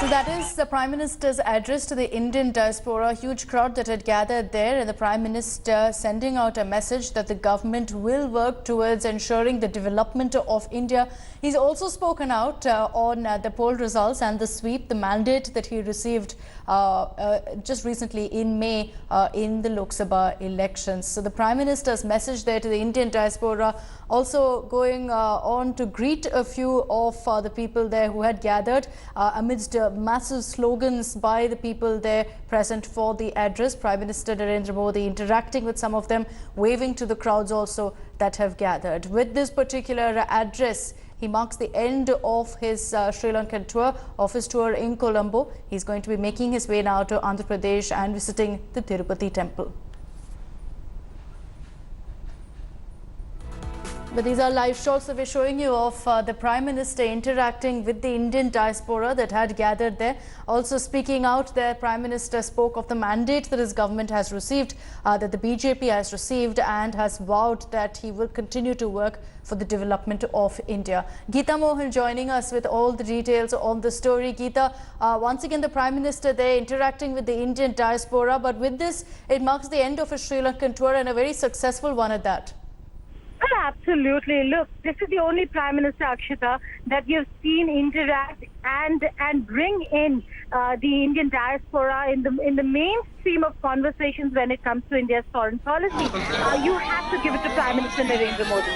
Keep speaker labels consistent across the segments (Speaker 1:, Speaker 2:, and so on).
Speaker 1: So that is the Prime Minister's address to the Indian diaspora, a huge crowd that had gathered there, and the Prime Minister sending out a message that the government will work towards ensuring the development of India. He's also spoken out on the poll results and the sweep, the mandate that he received just recently in May in the Lok Sabha elections. So the Prime Minister's message there to the Indian diaspora, also going on to greet a few of the people there who had gathered amidst massive slogans by the people there present for the address. Prime Minister Narendra Modi interacting with some of them, waving to the crowds also that have gathered. With this particular address, he marks the end of his Sri Lankan tour, office tour in Colombo. He's going to be making his way now to Andhra Pradesh and visiting the Tirupati temple. But these are live shots that we're showing you of the Prime Minister interacting with the Indian diaspora that had gathered there. Also speaking out there, Prime Minister spoke of the mandate that his government has received, that the BJP has received, and has vowed that he will continue to work for the development of India. Geeta Mohan joining us with all the details on the story. Geeta, once again the Prime Minister there interacting with the Indian diaspora, but with this it marks the end of his Sri Lankan tour, and a very successful one at that.
Speaker 2: Absolutely. Look, this is the only Prime Minister, Akshita, that we have seen interact and bring in the Indian diaspora in the mainstream of conversations when it comes to India's foreign policy. You have to give it to Prime Minister Narendra Modi.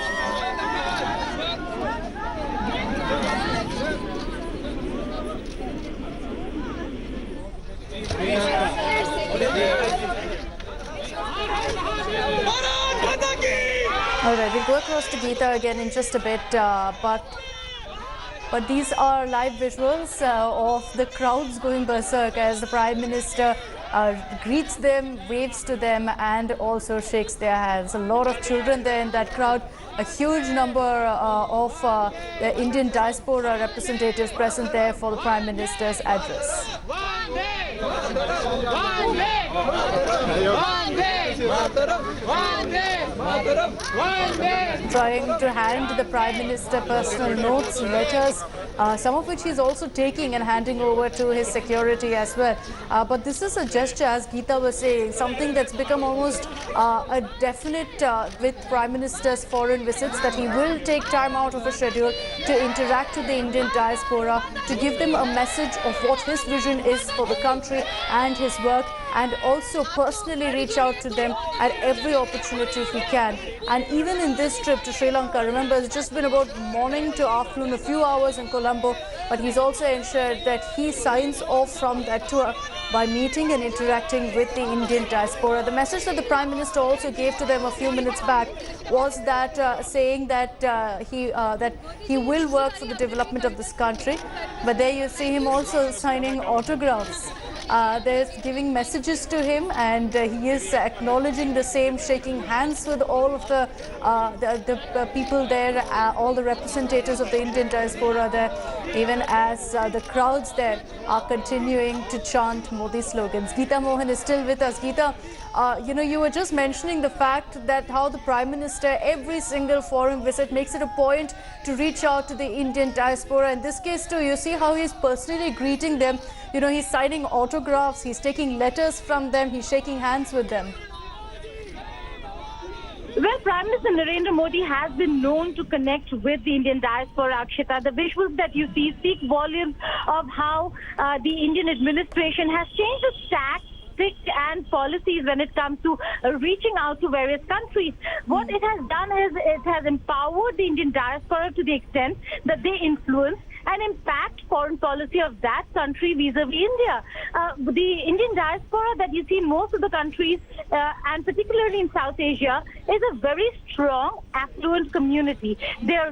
Speaker 1: All right, we'll go across to Geeta again in just a bit, but these are live visuals of the crowds going berserk as the Prime Minister greets them, waves to them, and also shakes their hands. A lot of children there in that crowd, a huge number of the Indian diaspora representatives present there for the Prime Minister's address. Trying to hand the Prime Minister personal notes, letters, some of which he's also taking and handing over to his security as well. But this is a gesture, as Geeta was saying, something that's become almost a definite with Prime Minister's foreign visits, that he will take time out of his schedule to interact with the Indian diaspora, to give them a message of what his vision is for the country and his work, and also personally reach out to them at every opportunity if he can. And even in this trip to Sri Lanka, remember, it's just been about morning to afternoon, a few hours in Colombo, but he's also ensured that he signs off from that tour by meeting and interacting with the Indian diaspora. The message that the Prime Minister also gave to them a few minutes back was that saying that he will work for the development of this country. But there you see him also signing autographs. They're giving messages to him, and he is acknowledging the same, shaking hands with all of the people there, all the representatives of the Indian diaspora there, even as the crowds there are continuing to chant Modi slogans. Geeta Mohan is still with us. Geeta, you were just mentioning the fact that how the Prime Minister, every single foreign visit, makes it a point to reach out to the Indian diaspora. In this case too, you see how he's personally greeting them. He's signing autographs, he's taking letters from them, he's shaking hands with them.
Speaker 2: Well, Prime Minister Narendra Modi has been known to connect with the Indian diaspora, Akshita. The visuals that you see speak volumes of how the Indian administration has changed its tactics and policies when it comes to reaching out to various countries. What it has done is it has empowered the Indian diaspora to the extent that they influence and impact foreign policy of that country vis-a-vis India. The Indian diaspora that you see in most of the countries, and particularly in South Asia, is a very strong, affluent community. They're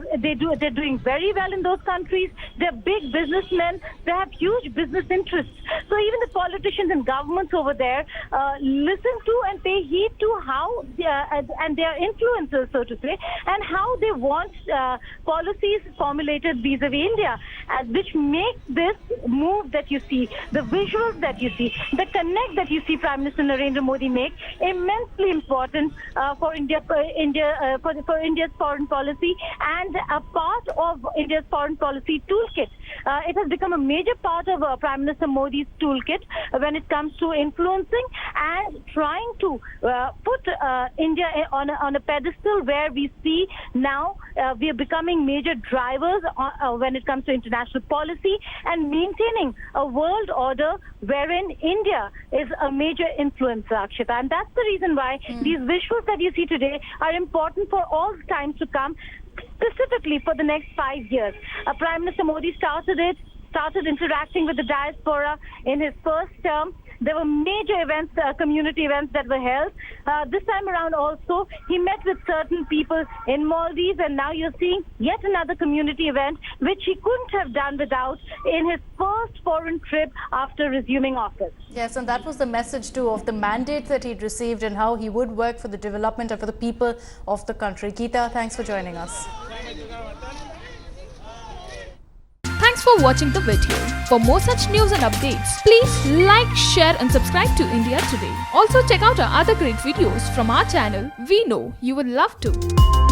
Speaker 2: doing very well in those countries. They're big businessmen. They have huge business interests. So even the politicians and governments over there listen to and pay heed to how and their influencers, so to say, and how they want policies formulated vis-a-vis India. which makes this move that you see, the visuals that you see, the connect that you see Prime Minister Narendra Modi make immensely important for India's foreign policy and a part of India's foreign policy toolkit. It has become a major part of Prime Minister Modi's toolkit when it comes to influencing and trying to put India on a pedestal where we see now we are becoming major drivers when it comes to international policy and maintaining a world order wherein India is a major influencer, Akshita. And that's the reason why these visuals that you see today are important for all times to come, specifically for the next 5 years. Prime Minister Modi started interacting with the diaspora in his first term. There were major events, community events that were held. This time around also, he met with certain people in Maldives, and now you're seeing yet another community event, which he couldn't have done without in his first foreign trip after resuming office.
Speaker 1: Yes, and that was the message too of the mandate that he'd received and how he would work for the development and for the people of the country. Geeta, thanks for joining us.
Speaker 3: Thanks for watching the video. For more such news and updates, please like, share and subscribe to India Today. Also check out our other great videos from our channel. We know you would love to.